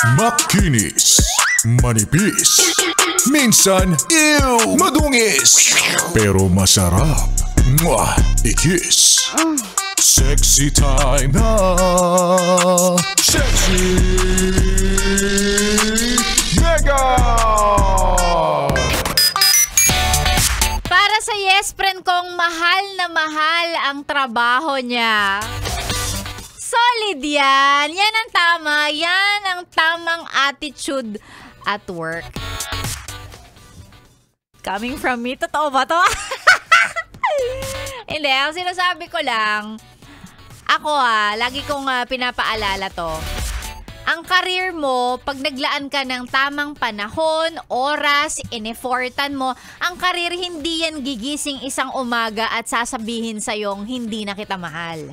Makinis, manipis, minsan, madungis, pero masarap. Mwah! Ikis. Sexy time na. Sexy Mega! Para sa yes friend kong mahal na mahal ang trabaho niya. Solid yan. Yan ang tama. Yan ang tamang attitude at work. Coming from me, totoo ba to? Hindi, ang sinasabi ko lang, ako lagi kong pinapaalala to. Ang career mo, pag naglaan ka ng tamang panahon, oras, ineffortan mo, ang career hindi yan gigising isang umaga at sasabihin sa'yong hindi na kita mahal.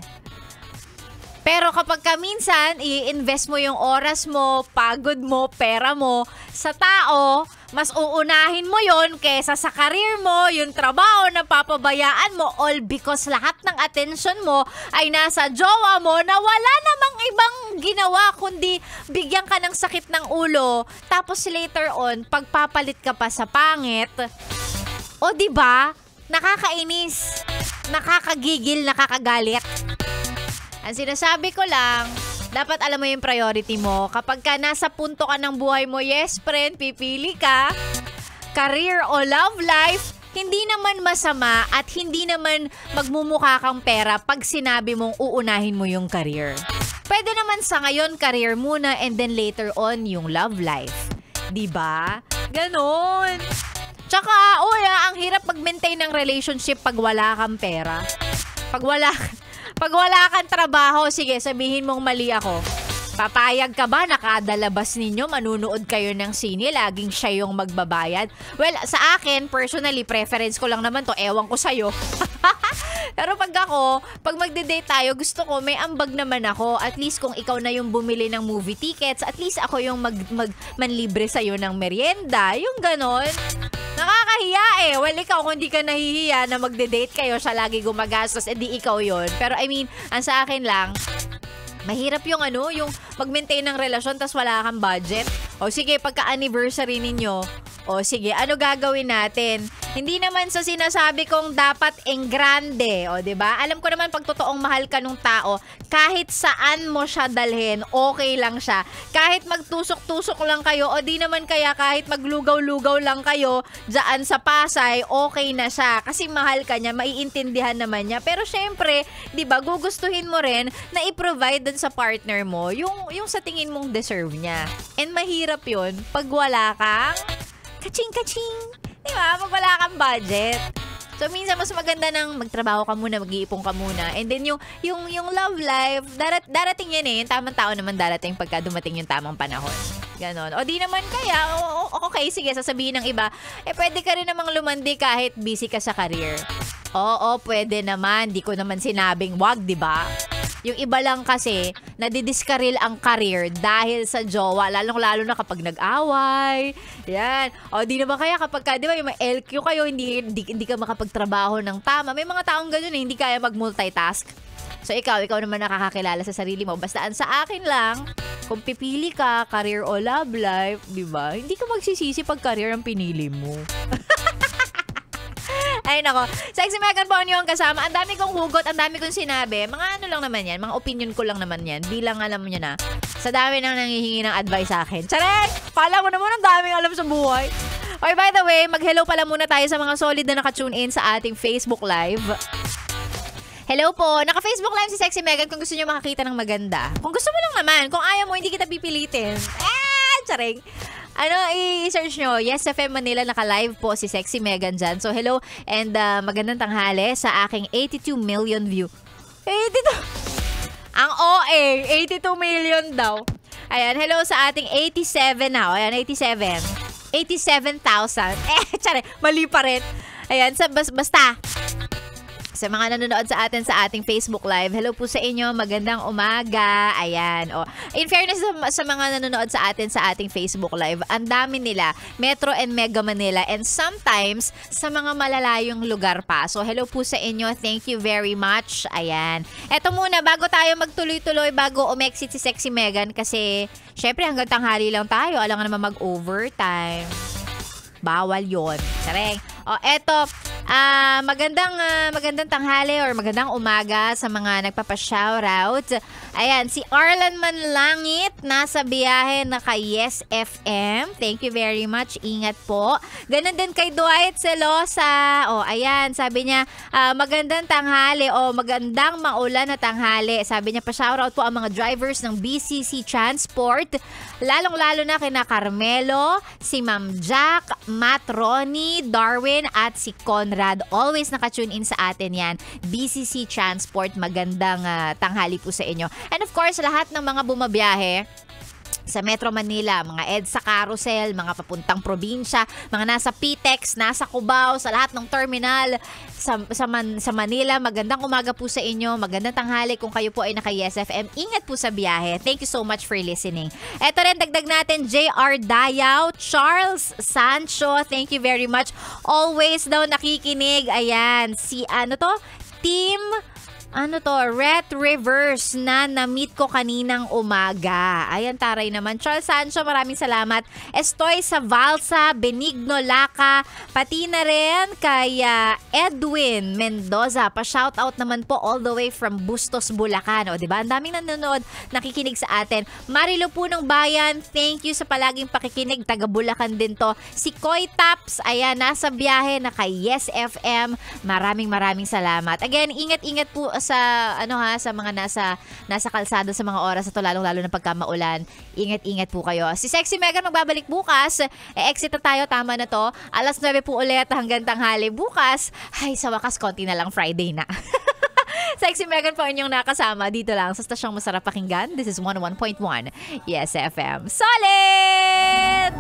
Pero kapag minsan, i-invest mo yung oras mo, pagod mo, pera mo sa tao, mas uunahin mo yon kesa sa career mo, yung trabaho na papabayaan mo, all because lahat ng attention mo ay nasa jowa mo na wala namang ibang ginawa kundi bigyan ka ng sakit ng ulo. Tapos later on, pagpapalit ka pa sa pangit, o diba, nakakainis, nakakagigil, nakakagalit. Ang sinasabi ko lang, dapat alam mo yung priority mo. Kapag ka nasa punto ka ng buhay mo, yes friend, pipili ka, career o love life, hindi naman masama at hindi naman magmumukha kang pera pag sinabi mong uunahin mo yung career. Pwede naman sa ngayon, career muna and then later on, yung love life. Diba? Ganon. Tsaka, ang hirap mag-maintain ng relationship pag wala kang pera. Pag wala kang trabaho, sige, sabihin mong mali ako. Papayag ka ba na kada labas ninyo, manunood kayo ng sine, laging siya yung magbabayad? Well, sa akin, personally, preference ko lang naman to. Ewan ko sa'yo. Pero pag magde-date tayo, gusto ko may ambag naman ako. At least kung ikaw na yung bumili ng movie tickets, at least ako yung manlibre sa'yo ng merienda. Yung ganon. Nakakahiya Well, ikaw kung di ka nahihiya na magde-date kayo, siya lagi gumagastos, edi ikaw yon. Pero I mean, ang sa akin lang, mahirap yung yung mag-maintain ng relasyon tas wala kang budget. O sige, pagka-anniversary ninyo, o sige, ano gagawin natin? Hindi naman sa sinasabi kong dapat engrande, o 'di ba? Alam ko naman pag totoong mahal ka nung tao, kahit saan mo siya dalhin, okay lang siya. Kahit magtusok-tusok lang kayo, o di naman kaya kahit maglugaw-lugaw lang kayo diyan sa Pasay, okay na siya. Kasi mahal ka niya, maiintindihan naman niya. Pero syempre, 'di ba, gugustuhin mo rin na i-provide dun sa partner mo yung sa tingin mong deserve niya. And mahirap 'yun pag wala kang kaching-kaching. Diba? Pag wala kang budget. So, minsan mas maganda nang magtrabaho ka muna, mag-iipon ka muna. And then, yung love life, darating yan yung tamang tao naman darating pagka dumating yung tamang panahon. Ganon. O di naman kaya, okay, sige, sasabihin ng iba, pwede ka rin namang lumandi kahit busy ka sa career. Oo, pwede naman. Di ko naman sinabing wag, diba? Yung iba lang kasi, nadidiskaril ang career dahil sa jowa, lalong-lalo na kapag nag-away. Yan. O di naman kaya kapag, di ba, yung LQ kayo, hindi ka makapagtrabaho ng tama. May mga taong ganun hindi kaya mag-multitask. So ikaw naman nakakakilala sa sarili mo. Basta sa akin lang, kung pipili ka, career o love life, di ba? Hindi ka magsisisi pag career ang pinili mo. Ay nako, Sexy Megan po yung kasama. Ang dami kong hugot, ang dami kong sinabi. Mga ano lang naman yan, mga opinion ko lang naman yan. Bilang alam mo nyo na, sa dami nang nanghihingi ng advice sa akin. Charing! Pala mo naman ang daming alam sa buhay. Okay, by the way, mag-hello pala muna tayo sa mga solid na naka-tune in sa ating Facebook Live. Hello po, naka-Facebook Live si Sexy Megan kung gusto nyo makakita ng maganda. Kung gusto mo lang naman, kung ayaw mo, hindi kita pipilitin. Charing! I-search nyo, Yes FM Manila, naka-live po si Sexy Megan dyan. So, hello and magandang tanghali sa aking 82 million view. 82? Ang OA, 82 million daw. Ayan, hello sa ating 87 now. Ayan, 87. 87,000. Tsare, mali pa rin. Ayan, basta. Sa mga nanonood sa atin sa ating Facebook Live, hello po sa inyo, magandang umaga. Ayan. In fairness sa mga nanonood sa atin sa ating Facebook Live, ang dami nila, Metro and Mega Manila, and sometimes sa mga malalayong lugar pa. So hello po sa inyo, thank you very much. Ayan. Eto muna, bago tayo magtuloy-tuloy, bago umexit si Sexy Megan, kasi syempre hanggang tanghali lang tayo, alangan naman mag-overtime. Bawal yon. Sareng. Eto, magandang tanghali or magandang umaga sa mga nagpapa-shoutout. Ayan, si Arlan Manlangit, nasa biyahe na kay Yes FM. Thank you very much. Ingat po. Ganun din kay Dwight Celosa. Ayan, sabi niya, magandang tanghali o magandang maulan na tanghali. Sabi niya, pa-shoutout po ang mga drivers ng BCC Transport. Lalong-lalo na kina Carmelo, si Ma'am Jack, Matt Ronnie, Darwin, at si Conrad. Always nakatune in sa atin yan. BCC Transport, magandang tanghali po sa inyo. And of course, lahat ng mga bumabiyahe sa Metro Manila, mga EDSA Carousel, mga papuntang probinsya, mga nasa PTEX, nasa Cubao, sa lahat ng terminal sa Manila, magandang umaga po sa inyo, magandang tanghali kung kayo po ay naka-Yes FM. Ingat po sa biyahe. Thank you so much for listening. Eto rin, dagdag natin, JR Dayaw, Charles Sancho, thank you very much. Always daw nakikinig. Ayan, si Team Red Rivers na na-meet ko kaninang umaga. Ayan, taray naman. Charles Sancho, maraming salamat. Estoy sa Valsa, Benigno Laca, pati na rin kay Edwin Mendoza. Pa-shoutout naman po all the way from Bustos, Bulacan. Diba? Ang daming nanonood, nakikinig sa atin. Marilo po ng Bayan, thank you sa palaging pakikinig. Taga Bulacan din to. Si Koy Taps, ayan, nasa biyahe na kay Yes FM. Maraming salamat. Again, ingat-ingat po sa mga nasa kalsada sa mga oras na to, lalong-lalo na pagkamaulan. Ingat-ingat po kayo. Si Sexy Megan magbabalik bukas. Exit na tayo, tama na to. Alas 9 po ulit hanggang tanghali bukas. Ay, sa wakas, konti na lang Friday na. Sexy Megan po inyong nakasama dito lang sa stasyong masarap pakinggan. This is 101.1 Yes FM. Solid!